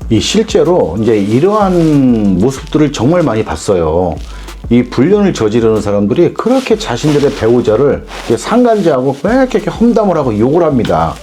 이 실제로 이제 이러한 모습들을 정말 많이 봤어요. 이 불륜을 저지르는 사람들이 그렇게 자신들의 배우자를 상간자하고 왜 이렇게 험담을 하고 욕을 합니다.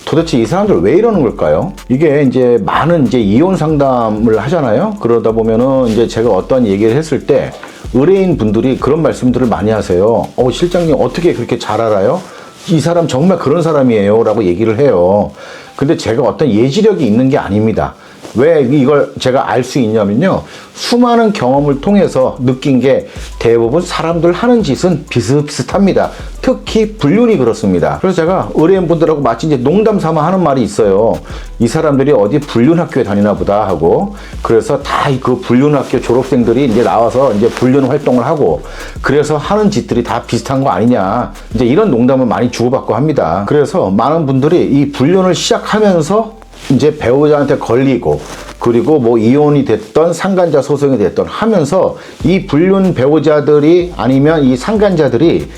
도대체 이 사람들 왜 이러는 걸까요? 이게 이제 많은 이제 이혼 상담을 하잖아요. 그러다 보면은 이제 제가 어떤 얘기를 했을 때 의뢰인 분들이 그런 말씀들을 많이 하세요. 실장님 어떻게 그렇게 잘 알아요? 이 사람 정말 그런 사람이에요 라고 얘기를 해요. 근데 제가 어떤 예지력이 있는 게 아닙니다. 왜 이걸 제가 알 수 있냐면요, 수많은 경험을 통해서 느낀 게 대부분 사람들 하는 짓은 비슷비슷합니다. 특히 불륜이 그렇습니다. 그래서 제가 의뢰인분들하고 마치 이제 농담 삼아 하는 말이 있어요. 이 사람들이 어디 불륜 학교에 다니나 보다 하고, 그래서 다 그 불륜 학교 졸업생들이 이제 나와서 이제 불륜 활동을 하고, 그래서 하는 짓들이 다 비슷한 거 아니냐, 이제 이런 농담을 많이 주고받고 합니다. 그래서 많은 분들이 이 불륜을 시작하면서 이제 배우자한테 걸리고, 그리고 뭐 이혼이 됐던 상간자 소송이 됐던 하면서 이 불륜 배우자들이 아니면 이 상간자들이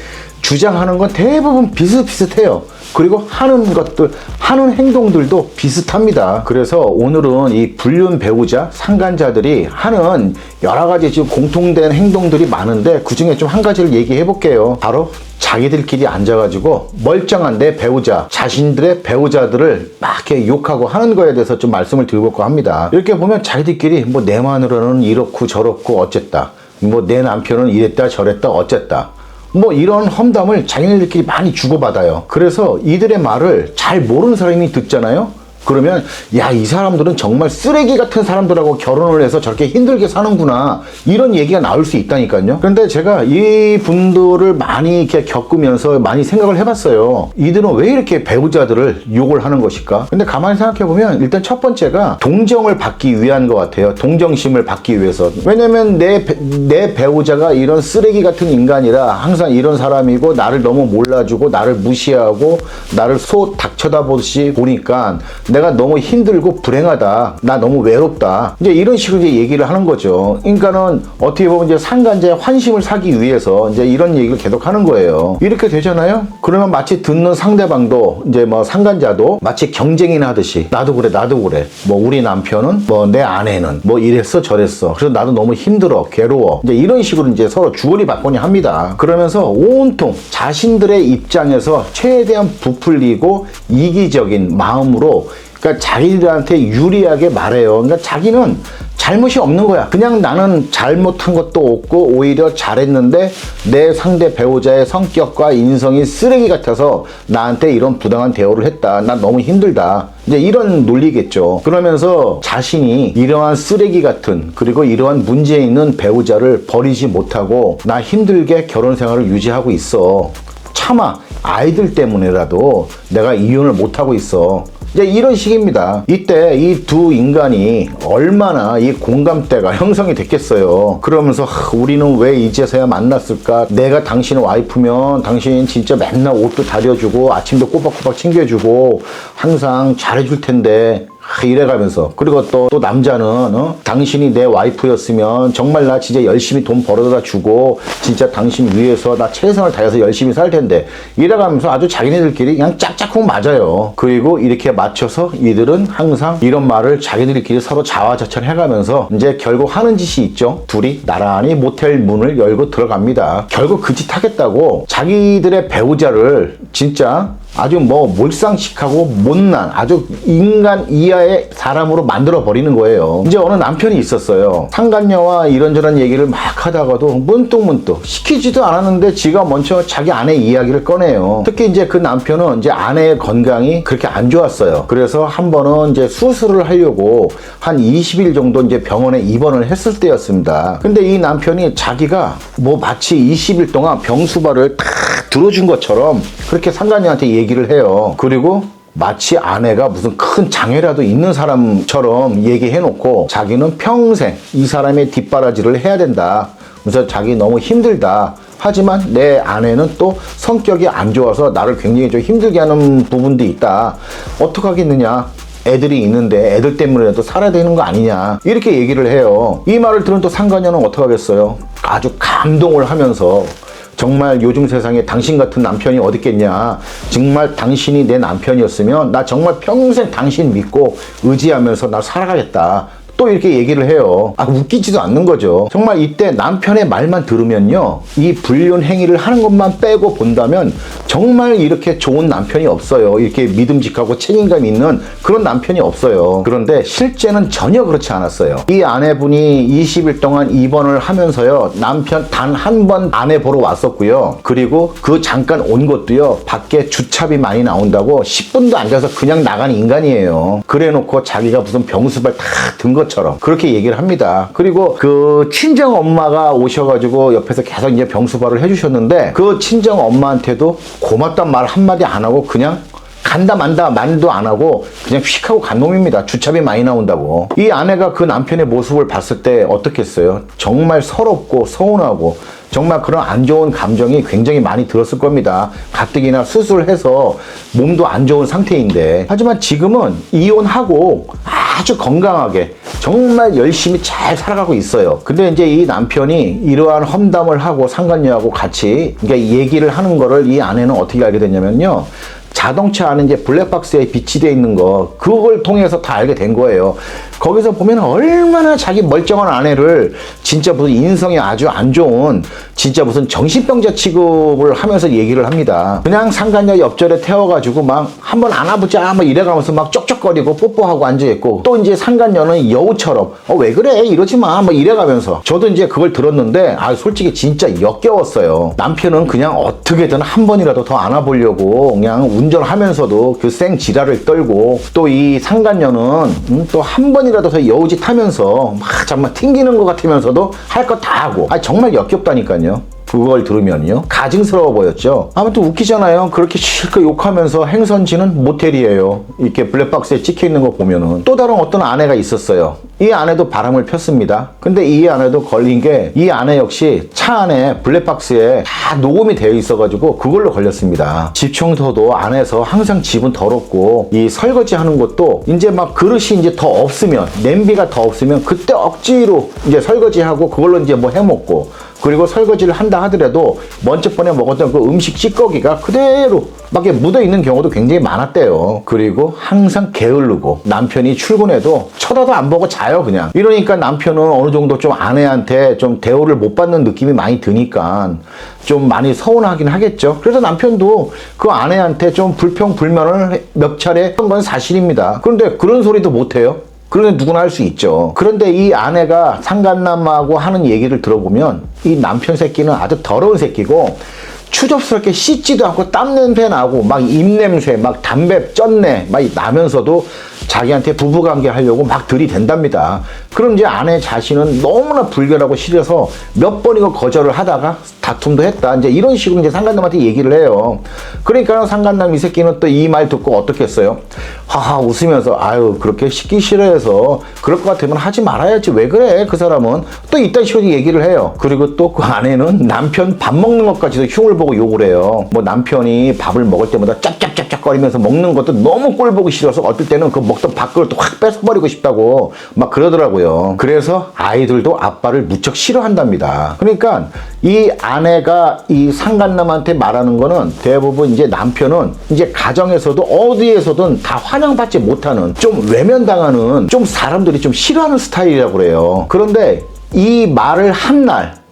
주장하는 건 대부분 비슷비슷해요. 그리고 하는 것들, 하는 행동들도 비슷합니다. 그래서 오늘은 이 불륜 배우자, 상간자들이 하는 여러 가지 지금 공통된 행동들이 많은데 그 중에 좀 한 가지를 얘기해 볼게요. 바로 자기들끼리 앉아가지고 멀쩡한 내 배우자, 자신들의 배우자들을 막 이렇게 욕하고 하는 거에 대해서 좀 말씀을 드려볼까 합니다. 이렇게 보면 자기들끼리 뭐 내 마누라는 이렇고 저렇고 어쨌다, 뭐 내 남편은 이랬다 저랬다 어쨌다, 뭐 이런 험담을 자기네들끼리 많이 주고받아요. 그래서 이들의 말을 잘 모르는 사람이 듣잖아요. 그러면 야, 이 사람들은 정말 쓰레기 같은 사람들하고 결혼을 해서 저렇게 힘들게 사는구나, 이런 얘기가 나올 수 있다니까요. 그런데 제가 이 분들을 많이 이렇게 겪으면서 많이 생각을 해봤어요. 이들은 왜 이렇게 배우자들을 욕을 하는 것일까? 근데 가만히 생각해보면 일단 첫 번째가 동정을 받기 위한 것 같아요. 동정심을 받기 위해서. 왜냐면 내 배우자가 이런 쓰레기 같은 인간이라 항상 이런 사람이고, 나를 너무 몰라주고 나를 무시하고 나를 소 닭 쳐다보듯이 보니까 내가 너무 힘들고 불행하다, 나 너무 외롭다, 이제 이런 식으로 이제 얘기를 하는 거죠. 그러니까는 어떻게 보면 이제 상간자의 환심을 사기 위해서 이제 이런 얘기를 계속 하는 거예요. 이렇게 되잖아요. 그러면 마치 듣는 상대방도 이제 뭐 상간자도 마치 경쟁이나 하듯이 나도 그래 나도 그래, 뭐 우리 남편은 뭐 내 아내는 뭐 이랬어 저랬어, 그래서 나도 너무 힘들어 괴로워, 이제 이런 식으로 이제 서로 주거니 받거니 합니다. 그러면서 온통 자신들의 입장에서 최대한 부풀리고 이기적인 마음으로, 그러니까 자기들한테 유리하게 말해요. 그러니까 자기는 잘못이 없는 거야. 그냥 나는 잘못한 것도 없고 오히려 잘했는데 내 상대 배우자의 성격과 인성이 쓰레기 같아서 나한테 이런 부당한 대우를 했다, 난 너무 힘들다, 이제 이런 논리겠죠. 그러면서 자신이 이러한 쓰레기 같은, 그리고 이러한 문제 있는 배우자를 버리지 못하고 나 힘들게 결혼 생활을 유지하고 있어, 차마 아이들 때문에라도 내가 이혼을 못하고 있어, 이제 이런 식입니다. 이때 이 두 인간이 얼마나 이 공감대가 형성이 됐겠어요. 그러면서 우리는 왜 이제서야 만났을까? 내가 당신 와이프면 당신 진짜 맨날 옷도 다려주고 아침도 꼬박꼬박 챙겨주고 항상 잘해줄 텐데, 이래가면서. 그리고 또 남자는 당신이 내 와이프였으면 정말 나 진짜 열심히 돈 벌어다 주고 진짜 당신 위해서 나 최선을 다해서 열심히 살 텐데, 이래가면서 아주 자기네들끼리 그냥 짝짝꿍 맞아요. 그리고 이렇게 맞춰서 이들은 항상 이런 말을 자기들끼리 서로 자화자찬 해가면서 이제 결국 하는 짓이 있죠. 둘이 나란히 모텔 문을 열고 들어갑니다. 결국 그 짓 하겠다고 자기들의 배우자를 진짜 아주 뭐 몰상식하고 못난 아주 인간 이하의 사람으로 만들어 버리는 거예요. 이제 어느 남편이 있었어요. 상간녀와 이런저런 얘기를 막 하다가도 문득문득 시키지도 않았는데 지가 먼저 자기 아내 이야기를 꺼내요. 특히 이제 그 남편은 이제 아내의 건강이 그렇게 안 좋았어요. 그래서 한 번은 이제 수술을 하려고 한 20일 정도 이제 병원에 입원을 했을 때였습니다. 근데 이 남편이 자기가 뭐 마치 20일 동안 병수발을 탁 들어준 것처럼 그렇게 상간녀한테 얘기를 해요. 그리고 마치 아내가 무슨 큰 장애라도 있는 사람처럼 얘기해놓고 자기는 평생 이 사람의 뒷바라지를 해야 된다, 그래서 자기 너무 힘들다, 하지만 내 아내는 또 성격이 안 좋아서 나를 굉장히 좀 힘들게 하는 부분도 있다, 어떡하겠느냐, 애들이 있는데 애들 때문에라도 살아야 되는 거 아니냐, 이렇게 얘기를 해요. 이 말을 들은 또 상간녀는 어떡하겠어요. 아주 감동을 하면서 정말 요즘 세상에 당신 같은 남편이 어디 있겠냐. 정말 당신이 내 남편이었으면 나 정말 평생 당신 믿고 의지하면서 나 살아가겠다. 또 이렇게 얘기를 해요. 웃기지도 않는 거죠. 정말 이때 남편의 말만 들으면요, 이 불륜 행위를 하는 것만 빼고 본다면 정말 이렇게 좋은 남편이 없어요. 이렇게 믿음직하고 책임감 있는 그런 남편이 없어요. 그런데 실제는 전혀 그렇지 않았어요. 이 아내분이 20일 동안 입원을 하면서요, 남편 단 한 번 아내 보러 왔었고요. 그리고 그 잠깐 온 것도요, 밖에 주차비 많이 나온다고 10분도 앉아서 그냥 나간 인간이에요. 그래 놓고 자기가 무슨 병수발 다 든 것처럼 그렇게 얘기를 합니다. 그리고 그 친정 엄마가 오셔가지고 옆에서 계속 이제 병수발을 해주셨는데, 그 친정 엄마한테도 고맙단 말 한마디 안 하고 그냥 간다 만다 말도 안 하고 그냥 휙 하고 간 놈입니다. 주차비 많이 나온다고. 이 아내가 그 남편의 모습을 봤을 때 어떻겠어요? 정말 서럽고 서운하고 정말 그런 안 좋은 감정이 굉장히 많이 들었을 겁니다. 가뜩이나 수술해서 몸도 안 좋은 상태인데. 하지만 지금은 이혼하고 아주 건강하게 정말 열심히 잘 살아가고 있어요. 근데 이제 이 남편이 이러한 험담을 하고 상간녀하고 같이 얘기를 하는 거를 이 아내는 어떻게 알게 됐냐면요, 자동차 안에 이제 블랙박스에 비치되어 있는 거, 그걸 통해서 다 알게 된 거예요. 거기서 보면 얼마나 자기 멀쩡한 아내를 진짜 무슨 인성이 아주 안 좋은 진짜 무슨 정신병자 취급을 하면서 얘기를 합니다. 그냥 상간녀 옆자리에 태워가지고 막 한번 안아보자 막 이래가면서 막 쪽쪽거리고 뽀뽀하고 앉아있고, 또 이제 상간녀는 여우처럼 왜 그래 이러지 마 막 이래가면서. 저도 이제 그걸 들었는데 솔직히 진짜 역겨웠어요. 남편은 그냥 어떻게든 한 번이라도 더 안아보려고 그냥 운전하면서도 그 생 지랄을 떨고, 또 이 상간녀는 또 한 번이라도 더 여우짓 하면서 막 정말 튕기는 것 같으면서도 할 거 다 하고. 정말 역겹다니까요. 그걸 들으면요, 가증스러워 보였죠. 아무튼 웃기잖아요. 그렇게 실컷 욕하면서 행선지는 모텔이에요. 이렇게 블랙박스에 찍혀있는 거 보면은. 또 다른 어떤 아내가 있었어요. 이 아내도 바람을 폈습니다. 근데 이 아내도 걸린 게, 이 아내 역시 차 안에 블랙박스에 다 녹음이 되어 있어가지고 그걸로 걸렸습니다. 집 청소도 안 해서 항상 집은 더럽고, 이 설거지 하는 것도 이제 막 그릇이 이제 더 없으면, 냄비가 더 없으면 그때 억지로 이제 설거지하고 그걸로 이제 뭐 해먹고, 그리고 설거지를 한다 하더라도 먼저 번에 먹었던 그 음식 찌꺼기가 그대로 밖에 묻어있는 경우도 굉장히 많았대요. 그리고 항상 게으르고, 남편이 출근해도 쳐다도 안 보고 자요 그냥. 이러니까 남편은 어느 정도 좀 아내한테 좀 대우를 못 받는 느낌이 많이 드니까 좀 많이 서운하긴 하겠죠. 그래서 남편도 그 아내한테 좀 불평불만을 몇 차례 한 건 사실입니다. 그런데 그런 소리도 못해요. 그런데 누구나 할 수 있죠. 그런데 이 아내가 상간남하고 하는 얘기를 들어보면 이 남편 새끼는 아주 더러운 새끼고, 추접스럽게 씻지도 않고 땀 냄새 나고 막 입냄새 막 담배 쩐내 막 나면서도 자기한테 부부관계 하려고 막 들이댄답니다. 그럼 이제 아내 자신은 너무나 불결하고 싫어서 몇 번이고 거절을 하다가 다툼도 했다. 이제 이런 식으로 이제 상간남한테 얘기를 해요. 그러니까 상간남 이 새끼는 또 이 말 듣고 어떻겠어요? 하하 웃으면서 그렇게 씻기 싫어해서 그럴 것 같으면 하지 말아야지. 왜 그래 그 사람은. 또 이딴 식으로 얘기를 해요. 그리고 또 그 아내는 남편 밥 먹는 것까지도 흉을 보고 욕을 해요. 뭐 남편이 밥을 먹을 때마다 짭짭짭짭거리면서 먹는 것도 너무 꼴 보기 싫어서 어떨 때는 그 먹던 밥그릇도 확 뺏어버리고 싶다고 막 그러더라고요. 그래서 아이들도 아빠를 무척 싫어한답니다. 그러니까 이 아내가 이 상간남한테 말하는 거는 대부분 이제 남편은 이제 가정에서도 어디에서든 다 환영받지 못하는, 좀 외면당하는, 좀 사람들이 좀 싫어하는 스타일이라고 그래요. 그런데 이 말을 한 날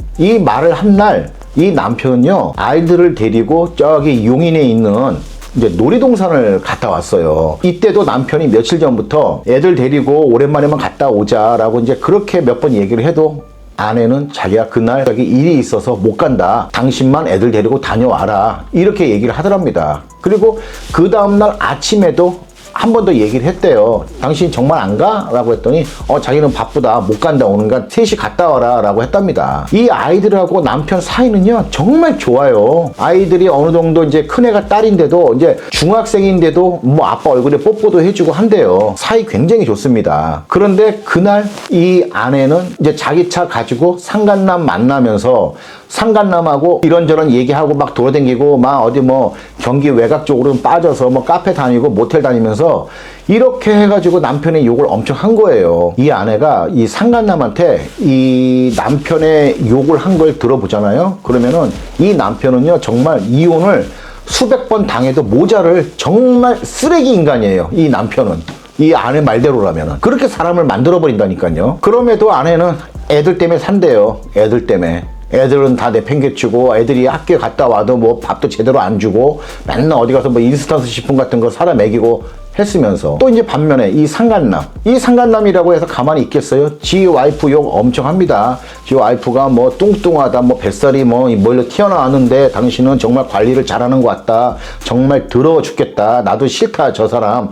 이 남편은요, 아이들을 데리고 저기 용인에 있는 이제 놀이동산을 갔다 왔어요. 이때도 남편이 며칠 전부터 애들 데리고 오랜만에만 갔다 오자라고 이제 그렇게 몇 번 얘기를 해도 아내는 자기가 그날 저기 일이 있어서 못 간다. 당신만 애들 데리고 다녀와라. 이렇게 얘기를 하더랍니다. 그리고 그 다음날 아침에도 한 번 더 얘기를 했대요. 당신 정말 안 가? 라고 했더니 자기는 바쁘다 못 간다 오는가 셋이 갔다 와라 라고 했답니다. 이 아이들하고 남편 사이는요 정말 좋아요. 아이들이 어느 정도 이제 큰애가 딸인데도 이제 중학생인데도 뭐 아빠 얼굴에 뽀뽀도 해주고 한대요. 사이 굉장히 좋습니다. 그런데 그날 이 아내는 이제 자기 차 가지고 상간남 만나면서 상간남하고 이런저런 얘기하고 막 돌아다니고 막 어디 뭐 경기 외곽 쪽으로 빠져서 뭐 카페 다니고 모텔 다니면서 이렇게 해가지고 남편의 욕을 엄청 한 거예요. 이 아내가 이 상간남한테 이 남편의 욕을 한 걸 들어보잖아요. 그러면은 이 남편은요 정말 이혼을 수백 번 당해도 모자를 정말 쓰레기 인간이에요. 이 남편은. 이 아내 말대로라면은. 그렇게 사람을 만들어버린다니까요. 그럼에도 아내는 애들 때문에 산대요. 애들 때문에. 애들은 다 내팽개치고 애들이 학교에 갔다 와도 뭐 밥도 제대로 안 주고 맨날 어디 가서 뭐 인스턴트 식품 같은 거 사다 먹이고 했으면서 또 이제 반면에 이 상간남이라고 해서 가만히 있겠어요? 지 와이프 욕 엄청 합니다. 지 와이프가 뭐 뚱뚱하다, 뭐 뱃살이 뭐 뭘로 튀어나왔는데 당신은 정말 관리를 잘하는 것 같다. 정말 더러워 죽겠다. 나도 싫다. 저 사람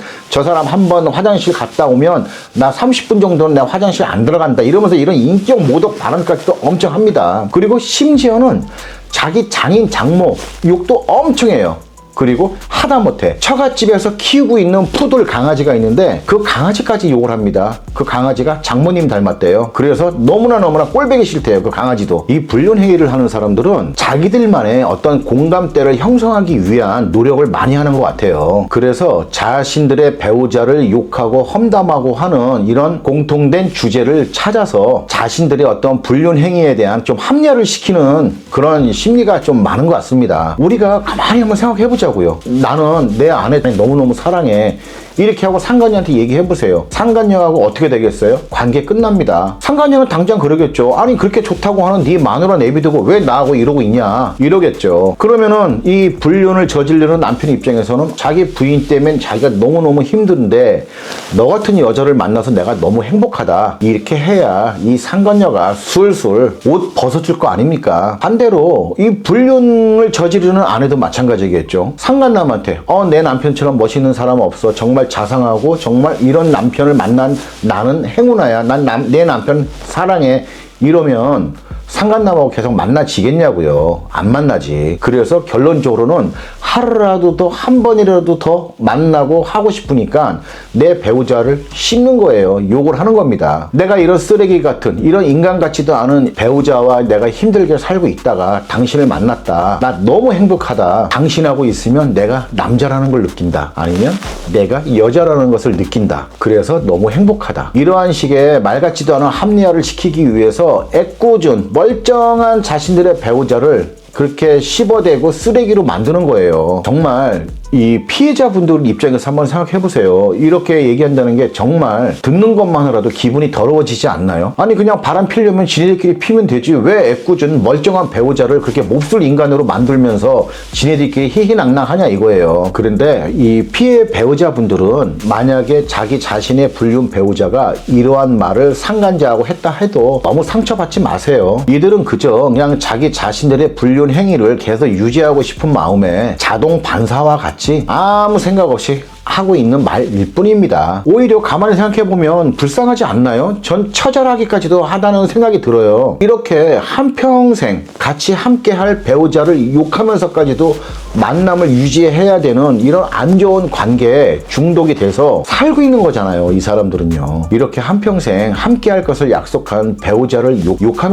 한번 화장실 갔다 오면 나 30분 정도는 내가 화장실 안 들어간다. 이러면서 이런 인격 모독 발언까지도 엄청 합니다. 그리고 심지어는 자기 장인 장모 욕도 엄청 해요. 그리고 하다못해 처갓집에서 키우고 있는 푸들 강아지가 있는데 그 강아지까지 욕을 합니다. 그 강아지가 장모님 닮았대요. 그래서 너무나 꼴보기 싫대요. 그 강아지도. 이 불륜행위를 하는 사람들은 자기들만의 어떤 공감대를 형성하기 위한 노력을 많이 하는 것 같아요. 그래서 자신들의 배우자를 욕하고 험담하고 하는 이런 공통된 주제를 찾아서 자신들의 어떤 불륜행위에 대한 좀 합리화를 시키는 그런 심리가 좀 많은 것 같습니다. 우리가 가만히 한번 생각해 보자고요. 나는 내 아내 너무너무 사랑해. 이렇게 하고 상간녀한테 얘기해보세요. 상간녀하고 어떻게 되겠어요? 관계 끝납니다. 상간녀는 당장 그러겠죠. 아니 그렇게 좋다고 하는 네 마누라 내비두고 왜 나하고 이러고 있냐 이러겠죠. 그러면은 이 불륜을 저지르는 남편 입장에서는 자기 부인 때문에 자기가 너무너무 힘든데 너 같은 여자를 만나서 내가 너무 행복하다 이렇게 해야 이 상간녀가 술술 옷 벗어줄 거 아닙니까? 반대로 이 불륜을 저지르는 아내도 마찬가지겠죠. 상간남한테 내 남편처럼 멋있는 사람 없어. 정말 자상하고 정말 이런 남편을 만난 나는 행운아야. 내 남편 사랑해. 이러면 상간남하고 계속 만나지겠냐고요. 안 만나지. 그래서 결론적으로는 하루라도 더 한 번이라도 더 만나고 하고 싶으니까 내 배우자를 씹는 거예요. 욕을 하는 겁니다. 내가 이런 쓰레기 같은 이런 인간 같지도 않은 배우자와 내가 힘들게 살고 있다가 당신을 만났다. 나 너무 행복하다. 당신하고 있으면 내가 남자라는 걸 느낀다. 아니면 내가 여자라는 것을 느낀다. 그래서 너무 행복하다. 이러한 식의 말 같지도 않은 합리화를 시키기 위해서 애꿎은 멀쩡한 자신들의 배우자를 그렇게 씹어대고 쓰레기로 만드는 거예요. 정말 이 피해자분들 입장에서 한번 생각해 보세요. 이렇게 얘기한다는 게 정말 듣는 것만으로도 기분이 더러워지지 않나요? 아니 그냥 바람 피려면 지네들끼리 피면 되지 왜 애꿎은 멀쩡한 배우자를 그렇게 몹쓸 인간으로 만들면서 지네들끼리 희희낙낙하냐 이거예요. 그런데 이 피해 배우자분들은 만약에 자기 자신의 불륜 배우자가 이러한 말을 상간자하고 했다 해도 너무 상처받지 마세요. 이들은 그저 그냥 자기 자신들의 불륜 행위를 계속 유지하고 싶은 마음에 자동 반사와 같이 아무 생각 없이 하고 있는 말일 뿐입니다. 오히려 가만히 생각해보면 불쌍하지 않나요? 전 처절하기까지도 하다는 생각이 들어요. 이렇게 한평생 같이 함께할 배우자를 욕하면서까지도 만남을 유지해야 되는 이런 안 좋은 관계에 중독이 돼서 살고 있는 거잖아요. 이 사람들은요. 이렇게 한평생 함께할 것을 약속한 배우자를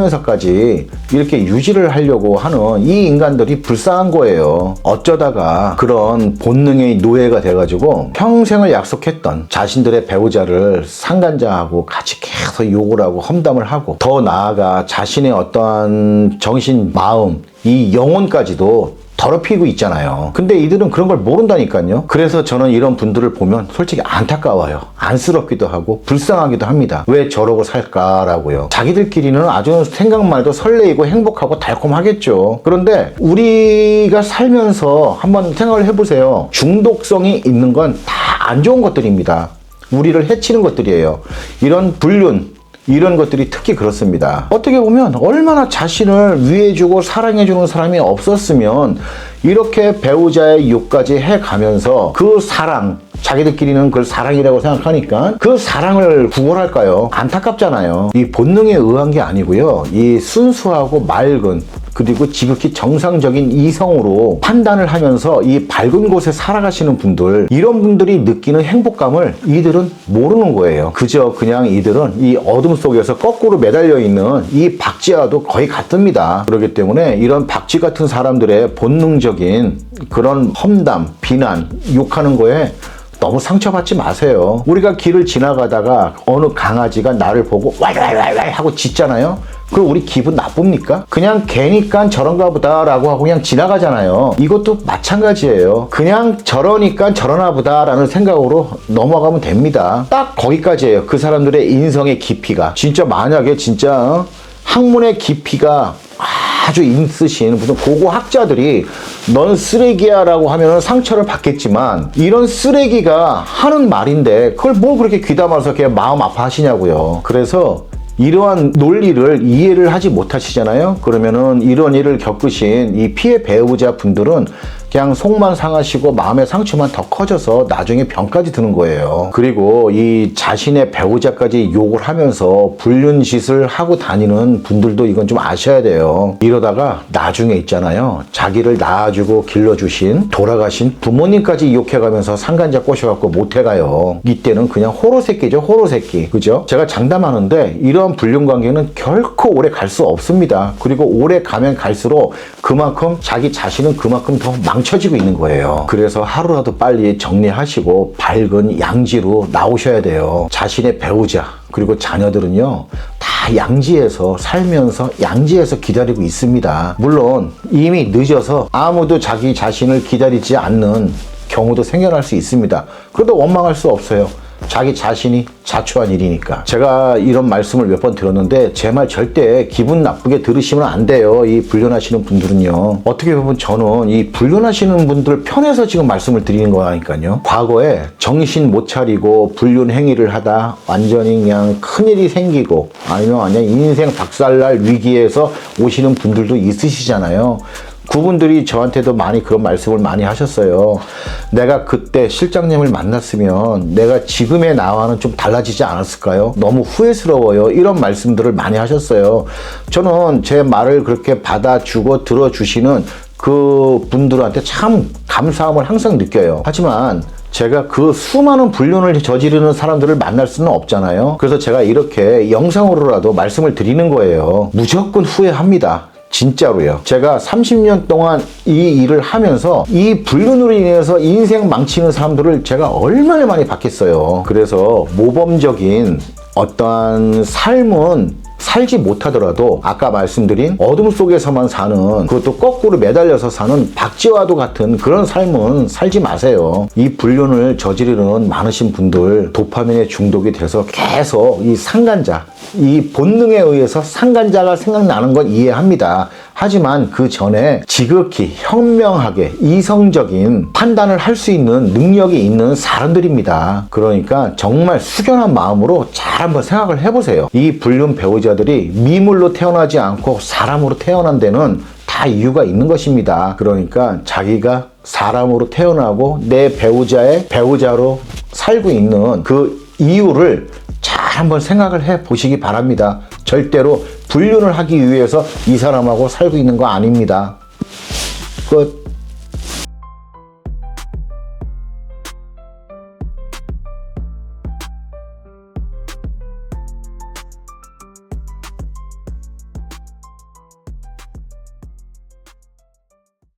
욕하면서까지 이렇게 유지를 하려고 하는 이 인간들이 불쌍한 거예요. 어쩌다가 그런 본능의 노예가 돼가지고 평생을 약속했던 자신들의 배우자를 상간자하고 같이 계속 욕을 하고 험담을 하고 더 나아가 자신의 어떠한 정신, 마음, 이 영혼까지도 더럽히고 있잖아요. 근데 이들은 그런 걸 모른다니까요. 그래서 저는 이런 분들을 보면 솔직히 안타까워요. 안쓰럽기도 하고 불쌍하기도 합니다. 왜 저러고 살까라고요. 자기들끼리는 아주 생각만 해도 설레이고 행복하고 달콤하겠죠. 그런데 우리가 살면서 한번 생각을 해보세요. 중독성이 있는 건 다 안 좋은 것들입니다. 우리를 해치는 것들이에요. 이런 불륜, 이런 것들이 특히 그렇습니다. 어떻게 보면 얼마나 자신을 위해주고 사랑해주는 사람이 없었으면 이렇게 배우자의 욕까지 해가면서 그 사랑, 자기들끼리는 그걸 사랑이라고 생각하니까 그 사랑을 구걸할까요? 안타깝잖아요. 이 본능에 의한 게 아니고요. 이 순수하고 맑은 그리고 지극히 정상적인 이성으로 판단을 하면서 이 밝은 곳에 살아가시는 분들, 이런 분들이 느끼는 행복감을 이들은 모르는 거예요. 그저 그냥 이들은 이 어둠 속에서 거꾸로 매달려 있는 이 박쥐와도 거의 같습니다. 그렇기 때문에 이런 박쥐 같은 사람들의 본능적인 그런 험담, 비난, 욕하는 거에 너무 상처받지 마세요. 우리가 길을 지나가다가 어느 강아지가 나를 보고 왈왈왈왈 하고 짖잖아요. 그럼 우리 기분 나쁩니까? 그냥 걔니까 저런가 보다 라고 하고 그냥 지나가잖아요. 이것도 마찬가지예요. 그냥 저러니까 저러나 보다 라는 생각으로 넘어가면 됩니다. 딱 거기까지예요. 그 사람들의 인성의 깊이가. 진짜 만약에 진짜 학문의 깊이가 아주 있으신 무슨 고고 학자들이 넌 쓰레기야 라고 하면 상처를 받겠지만, 이런 쓰레기가 하는 말인데 그걸 뭐 그렇게 귀담아서 그냥 마음 아파하시냐고요. 그래서 이러한 논리를 이해를 하지 못하시잖아요. 그러면은 이런 일을 겪으신 이 피해 배우자 분들은 그냥 속만 상하시고 마음의 상처만 더 커져서 나중에 병까지 드는 거예요. 그리고 이 자신의 배우자까지 욕을 하면서 불륜 짓을 하고 다니는 분들도 이건 좀 아셔야 돼요. 이러다가 나중에 있잖아요, 자기를 낳아주고 길러주신 돌아가신 부모님까지 욕해가면서 상간자 꼬셔갖고 못해가요. 이때는 그냥 호로새끼죠, 호로새끼. 그죠? 제가 장담하는데 이런 불륜 관계는 결코 오래 갈 수 없습니다. 그리고 오래 가면 갈수록 그만큼 자기 자신은 그만큼 더 망쳐지고 있는 거예요. 그래서 하루라도 빨리 정리하시고 밝은 양지로 나오셔야 돼요. 자신의 배우자 그리고 자녀들은요, 다 양지에서 살면서 양지에서 기다리고 있습니다. 물론 이미 늦어서 아무도 자기 자신을 기다리지 않는 경우도 생겨날 수 있습니다. 그래도 원망할 수 없어요. 자기 자신이 자초한 일이니까. 제가 이런 말씀을 몇 번 들었는데 제 말 절대 기분 나쁘게 들으시면 안 돼요. 이 불륜하시는 분들은요. 어떻게 보면 저는 이 불륜하시는 분들 편에서 지금 말씀을 드리는 거라니까요. 과거에 정신 못 차리고 불륜 행위를 하다 완전히 그냥 큰일이 생기고 아니면 완전 인생 박살날 위기에서 오시는 분들도 있으시잖아요. 그분들이 저한테도 많이 그런 말씀을 많이 하셨어요. 내가 그때 실장님을 만났으면 내가 지금의 나와는 좀 달라지지 않았을까요? 너무 후회스러워요. 이런 말씀들을 많이 하셨어요. 저는 제 말을 그렇게 받아주고 들어주시는 그 분들한테 참 감사함을 항상 느껴요. 하지만 제가 그 수많은 불륜을 저지르는 사람들을 만날 수는 없잖아요. 그래서 제가 이렇게 영상으로라도 말씀을 드리는 거예요. 무조건 후회합니다. 진짜로요. 제가 30년 동안 이 일을 하면서 이 불륜으로 인해서 인생 망치는 사람들을 제가 얼마나 많이 봤겠어요. 그래서 모범적인 어떠한 삶은 살지 못하더라도 아까 말씀드린 어둠 속에서만 사는, 그것도 거꾸로 매달려서 사는 박쥐와도 같은 그런 삶은 살지 마세요. 이 불륜을 저지르는 많으신 분들 도파민에 중독이 돼서 계속 이 상간자, 이 본능에 의해서 상간자가 생각나는 건 이해합니다. 하지만 그 전에 지극히 현명하게 이성적인 판단을 할 수 있는 능력이 있는 사람들입니다. 그러니까 정말 숙연한 마음으로 잘 한번 생각을 해보세요. 이 불륜 배우자들이 미물로 태어나지 않고 사람으로 태어난 데는 다 이유가 있는 것입니다. 그러니까 자기가 사람으로 태어나고 내 배우자의 배우자로 살고 있는 그 이유를 잘 한번 생각을 해 보시기 바랍니다. 절대로 불륜을 하기 위해서 이 사람하고 살고 있는 거 아닙니다. 끝.